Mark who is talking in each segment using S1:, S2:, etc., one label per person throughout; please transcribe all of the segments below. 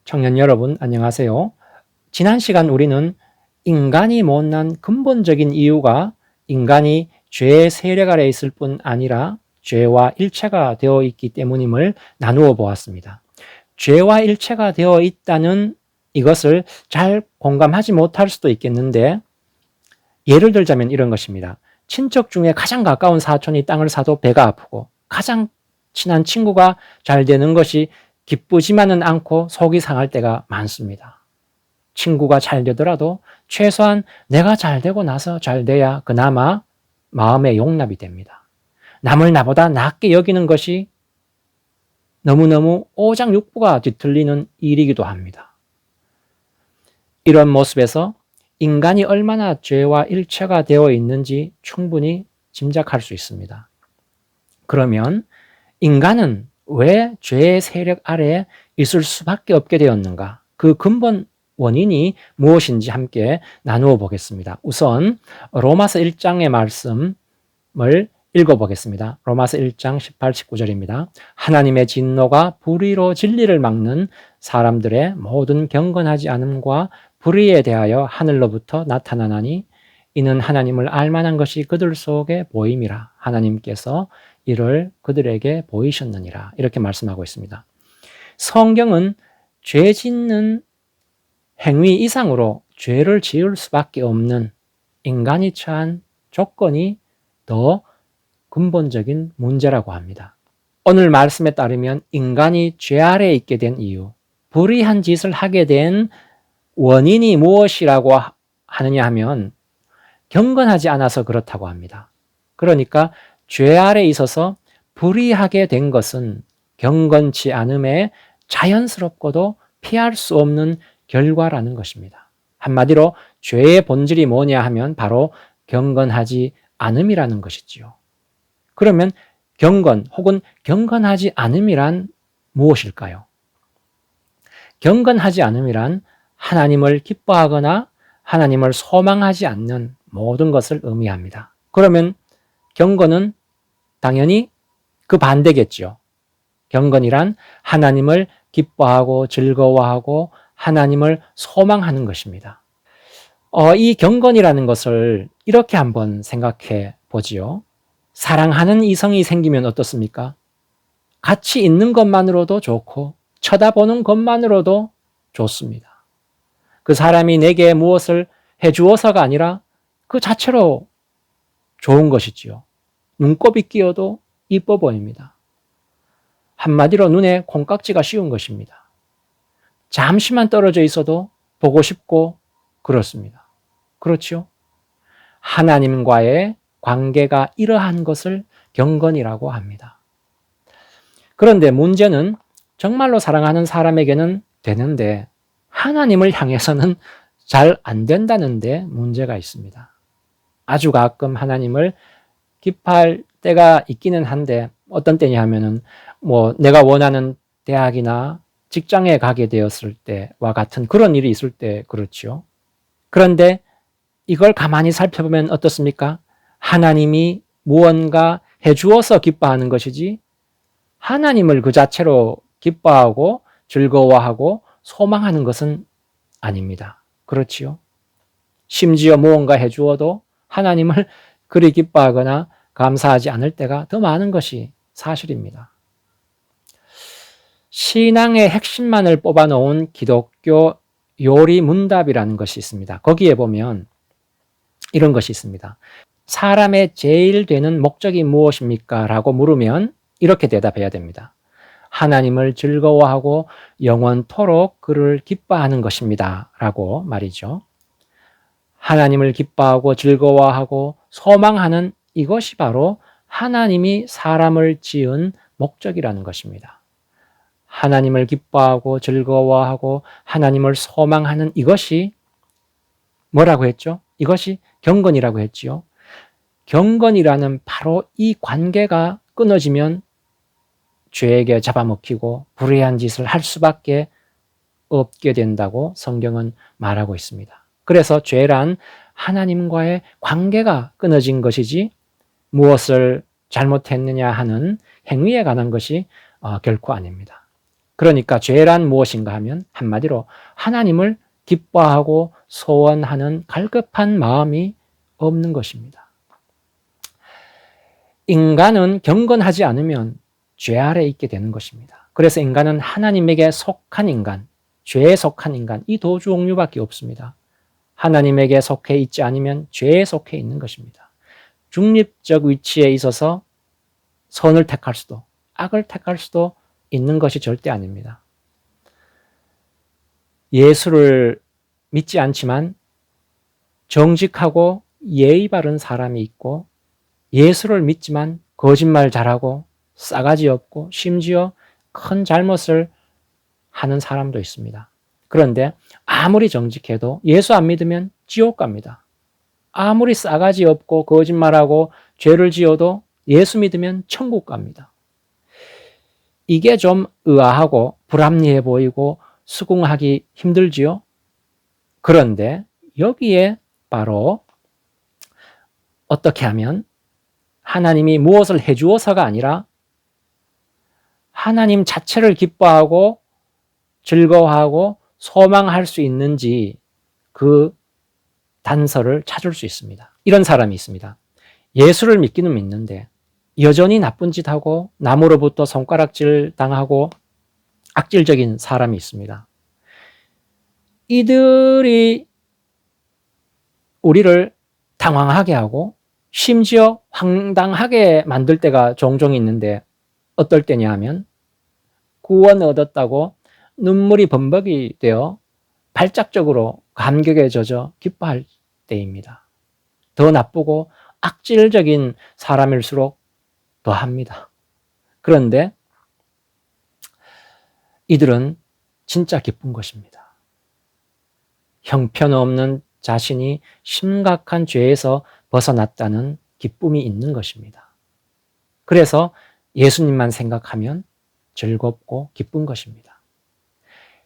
S1: 청년 여러분, 안녕하세요. 지난 시간 우리는 인간이 못난 근본적인 이유가 인간이 죄의 세력 아래 있을 뿐 아니라 죄와 일체가 되어 있기 때문임을 나누어 보았습니다. 죄와 일체가 되어 있다는 이것을 잘 공감하지 못할 수도 있겠는데, 예를 들자면 이런 것입니다. 친척 중에 가장 가까운 사촌이 땅을 사도 배가 아프고, 가장 친한 친구가 잘 되는 것이 기쁘지만은 않고 속이 상할 때가 많습니다. 친구가 잘 되더라도 최소한 내가 잘 되고 나서 잘 돼야 그나마 마음의 용납이 됩니다. 남을 나보다 낫게 여기는 것이 너무너무 오장육부가 뒤틀리는 일이기도 합니다. 이런 모습에서 인간이 얼마나 죄와 일체가 되어 있는지 충분히 짐작할 수 있습니다. 그러면 인간은 왜 죄의 세력 아래에 있을 수밖에 없게 되었는가? 그 근본 원인이 무엇인지 함께 나누어 보겠습니다. 우선 로마서 1장의 말씀을 읽어보겠습니다. 로마서 1장 18, 19절입니다. 하나님의 진노가 불의로 진리를 막는 사람들의 모든 경건하지 않음과 불의에 대하여 하늘로부터 나타나나니 이는 하나님을 알만한 것이 그들 속에 보임이라. 하나님께서 이를 그들에게 보이셨느니라. 이렇게 말씀하고 있습니다. 성경은 죄 짓는 행위 이상으로 죄를 지을 수밖에 없는 인간이 처한 조건이 더 근본적인 문제라고 합니다. 오늘 말씀에 따르면 인간이 죄 아래에 있게 된 이유, 불의한 짓을 하게 된 원인이 무엇이라고 하느냐 하면 경건하지 않아서 그렇다고 합니다. 그러니까 죄 아래에 있어서 불의하게 된 것은 경건치 않음에 자연스럽고도 피할 수 없는 결과라는 것입니다. 한마디로 죄의 본질이 뭐냐 하면 바로 경건하지 않음이라는 것이지요. 그러면 경건 혹은 경건하지 않음이란 무엇일까요? 경건하지 않음이란 하나님을 기뻐하거나 하나님을 소망하지 않는 모든 것을 의미합니다. 그러면 경건은 당연히 그 반대겠죠. 경건이란 하나님을 기뻐하고 즐거워하고 하나님을 소망하는 것입니다. 이 경건이라는 것을 이렇게 한번 생각해 보지요. 사랑하는 이성이 생기면 어떻습니까? 같이 있는 것만으로도 좋고 쳐다보는 것만으로도 좋습니다. 그 사람이 내게 무엇을 해주어서가 아니라 그 자체로 좋은 것이지요. 눈곱이 끼어도 이뻐 보입니다. 한마디로 눈에 콩깍지가 씌운 것입니다. 잠시만 떨어져 있어도 보고 싶고 그렇습니다. 그렇죠? 하나님과의 관계가 이러한 것을 경건이라고 합니다. 그런데 문제는 정말로 사랑하는 사람에게는 되는데 하나님을 향해서는 잘 안 된다는 데 문제가 있습니다. 아주 가끔 하나님을 기뻐할 때가 있기는 한데 어떤 때냐 하면은 내가 원하는 대학이나 직장에 가게 되었을 때와 같은 그런 일이 있을 때 그렇죠. 그런데 이걸 가만히 살펴보면 어떻습니까? 하나님이 무언가 해주어서 기뻐하는 것이지 하나님을 그 자체로 기뻐하고 즐거워하고 소망하는 것은 아닙니다. 그렇지요? 심지어 무언가 해주어도 하나님을 그리 기뻐하거나 감사하지 않을 때가 더 많은 것이 사실입니다. 신앙의 핵심만을 뽑아놓은 기독교 요리 문답이라는 것이 있습니다. 거기에 보면 이런 것이 있습니다. 사람의 제일 되는 목적이 무엇입니까? 라고 물으면 이렇게 대답해야 됩니다. 하나님을 즐거워하고 영원토록 그를 기뻐하는 것입니다. 라고 말이죠. 하나님을 기뻐하고 즐거워하고 소망하는 이것이 바로 하나님이 사람을 지은 목적이라는 것입니다. 하나님을 기뻐하고 즐거워하고 하나님을 소망하는 이것이 뭐라고 했죠? 이것이 경건이라고 했지요. 경건이라는 바로 이 관계가 끊어지면 죄에게 잡아먹히고 불의한 짓을 할 수밖에 없게 된다고 성경은 말하고 있습니다. 그래서 죄란 하나님과의 관계가 끊어진 것이지 무엇을 잘못했느냐 하는 행위에 관한 것이 결코 아닙니다. 그러니까 죄란 무엇인가 하면 한마디로 하나님을 기뻐하고 소원하는 갈급한 마음이 없는 것입니다. 인간은 경건하지 않으면 죄 아래 있게 되는 것입니다. 그래서 인간은 하나님에게 속한 인간, 죄에 속한 인간, 이 두 종류밖에 없습니다. 하나님에게 속해 있지 않으면 죄에 속해 있는 것입니다. 중립적 위치에 있어서 선을 택할 수도 악을 택할 수도 있는 것이 절대 아닙니다. 예수를 믿지 않지만 정직하고 예의 바른 사람이 있고, 예수를 믿지만 거짓말 잘하고 싸가지 없고 심지어 큰 잘못을 하는 사람도 있습니다. 그런데 아무리 정직해도 예수 안 믿으면 지옥 갑니다. 아무리 싸가지 없고 거짓말하고 죄를 지어도 예수 믿으면 천국 갑니다. 이게 좀 의아하고 불합리해 보이고 수긍하기 힘들지요? 그런데 여기에 바로 어떻게 하면 하나님이 무엇을 해주어서가 아니라 하나님 자체를 기뻐하고 즐거워하고 소망할 수 있는지 그 단서를 찾을 수 있습니다. 이런 사람이 있습니다. 예수를 믿기는 믿는데 여전히 나쁜 짓 하고 남으로부터 손가락질 당하고 악질적인 사람이 있습니다. 이들이 우리를 당황하게 하고 심지어 황당하게 만들 때가 종종 있는데, 어떨 때냐 하면 구원 얻었다고 눈물이 범벅이 되어 발작적으로 감격에 젖어 기뻐할 때입니다. 더 나쁘고 악질적인 사람일수록 더합니다. 그런데 이들은 진짜 기쁜 것입니다. 형편없는 자신이 심각한 죄에서 벗어났다는 기쁨이 있는 것입니다. 그래서 예수님만 생각하면 즐겁고 기쁜 것입니다.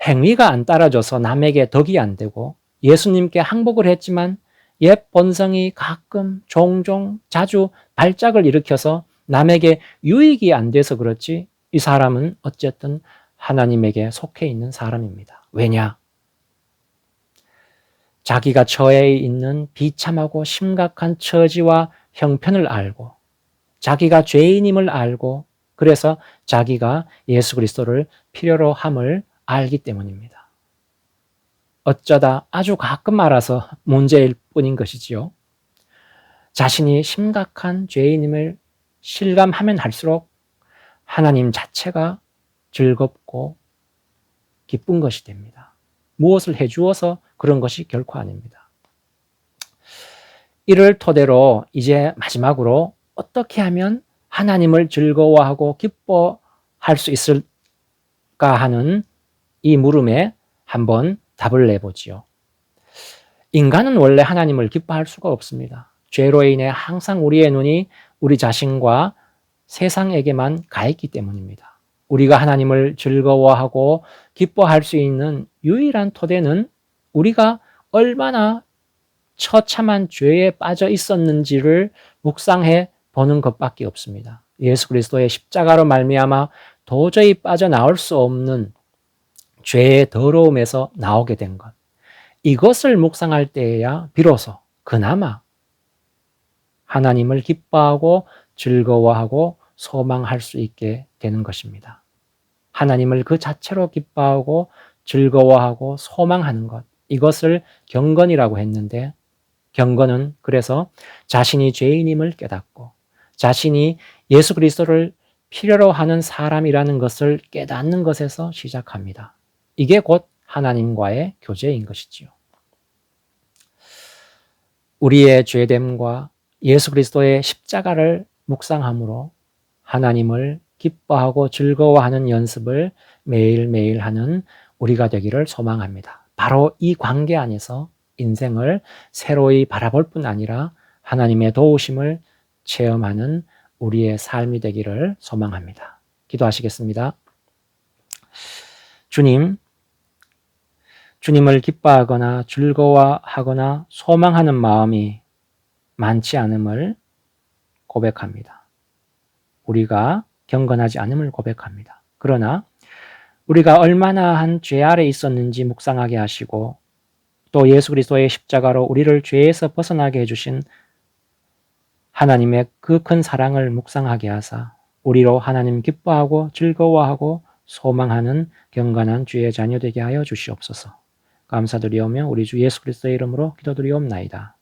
S1: 행위가 안 따라줘서 남에게 덕이 안 되고 예수님께 항복을 했지만 옛 본성이 가끔 종종 자주 발작을 일으켜서 남에게 유익이 안 돼서 그렇지 이 사람은 어쨌든 하나님에게 속해 있는 사람입니다. 왜냐? 자기가 처해 있는 비참하고 심각한 처지와 형편을 알고 자기가 죄인임을 알고 그래서 자기가 예수 그리스도를 필요로 함을 알기 때문입니다. 어쩌다 아주 가끔 알아서 문제일 뿐인 것이지요. 자신이 심각한 죄인임을 실감하면 할수록 하나님 자체가 즐겁고 기쁜 것이 됩니다. 무엇을 해주어서 그런 것이 결코 아닙니다. 이를 토대로 이제 마지막으로 어떻게 하면 하나님을 즐거워하고 기뻐할 수 있을까 하는 이 물음에 한번 답을 내보지요. 인간은 원래 하나님을 기뻐할 수가 없습니다. 죄로 인해 항상 우리의 눈이 우리 자신과 세상에게만 가 있기 때문입니다. 우리가 하나님을 즐거워하고 기뻐할 수 있는 유일한 토대는 우리가 얼마나 처참한 죄에 빠져 있었는지를 묵상해 보는 것밖에 없습니다. 예수 그리스도의 십자가로 말미암아 도저히 빠져나올 수 없는 죄의 더러움에서 나오게 된 것. 이것을 묵상할 때에야 비로소 그나마 하나님을 기뻐하고 즐거워하고 소망할 수 있게 되는 것입니다. 하나님을 그 자체로 기뻐하고 즐거워하고 소망하는 것. 이것을 경건이라고 했는데, 경건은 그래서 자신이 죄인임을 깨닫고 자신이 예수 그리스도를 필요로 하는 사람이라는 것을 깨닫는 것에서 시작합니다. 이게 곧 하나님과의 교제인 것이지요. 우리의 죄됨과 예수 그리스도의 십자가를 묵상함으로 하나님을 기뻐하고 즐거워하는 연습을 매일매일 하는 우리가 되기를 소망합니다. 바로 이 관계 안에서 인생을 새로이 바라볼 뿐 아니라 하나님의 도우심을 체험하는 우리의 삶이 되기를 소망합니다. 기도하시겠습니다. 주님을 기뻐하거나 즐거워하거나 소망하는 마음이 많지 않음을 고백합니다. 우리가 경건하지 않음을 고백합니다. 그러나 우리가 얼마나 한 죄 아래 있었는지 묵상하게 하시고 또 예수 그리스도의 십자가로 우리를 죄에서 벗어나게 해주신 하나님의 그 큰 사랑을 묵상하게 하사 우리로 하나님 기뻐하고 즐거워하고 소망하는 경건한 주의 자녀 되게 하여 주시옵소서. 감사드리오며 우리 주 예수 그리스도의 이름으로 기도드리옵나이다.